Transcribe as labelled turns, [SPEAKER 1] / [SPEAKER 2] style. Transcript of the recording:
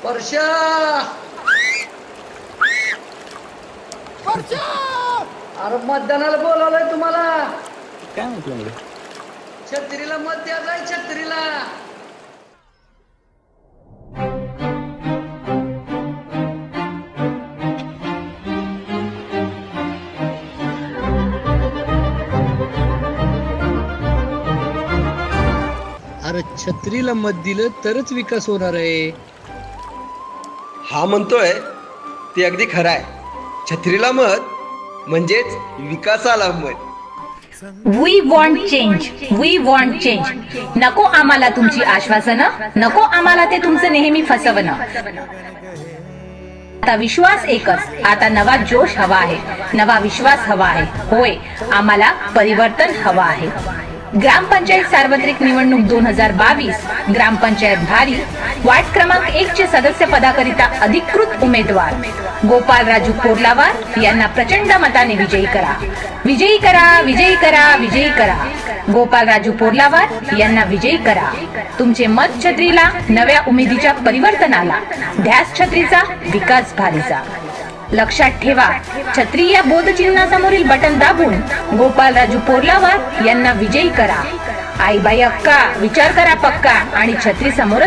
[SPEAKER 1] वर्षा अरे मतदानाला बोलावलंय तुम्हाला.
[SPEAKER 2] काय म्हटलं?
[SPEAKER 1] छत्रीला मत द्या जाय छत्रीला. अरे छत्रीला मत दिलं तरच विकास होणार आहे.
[SPEAKER 3] हा म्हणतोय ते अगदी खरं आहे. छत्रीला मत म्हणजेच विकासाला मत.
[SPEAKER 4] We want change, we want change. नको आम्हाला तुमची आश्वासनं, नको आम्हाला ते तुमचं नेहमी फसवणं. आता विश्वास एकच, आता नवा जोश हवा आहे, नवा विश्वास हवा आहे. होय, आम्हाला परिवर्तन हवा आहे. ग्रामपंचायत सार्वत्रिक निवडणूक 2022 ग्रामपंचायत भारी वार्ड क्रमांक 1 चे सदस्य पदाकरिता अधिकृत उमेदवार गोपाल राजू कोर्लावार यांना प्रचंड मताने विजयी करा. विजयी करा, विजयी करा, विजयी करा. गोपाल राजू कोर्लावार यांना विजयी करा. तुमचे मत छत्रीला, नव्या उमेदीच्या परिवर्तनाला. ध्यास छत्रीचा, विकास भारीचा. लक्षात ठेवा, छत्री या बोधचिन्हासमोरील बटन दाबून गोपाल राजू कोर्लावार यांना विजयी करा. आईबाई अक्का, विचार करा पक्का आणि छत्री समोरच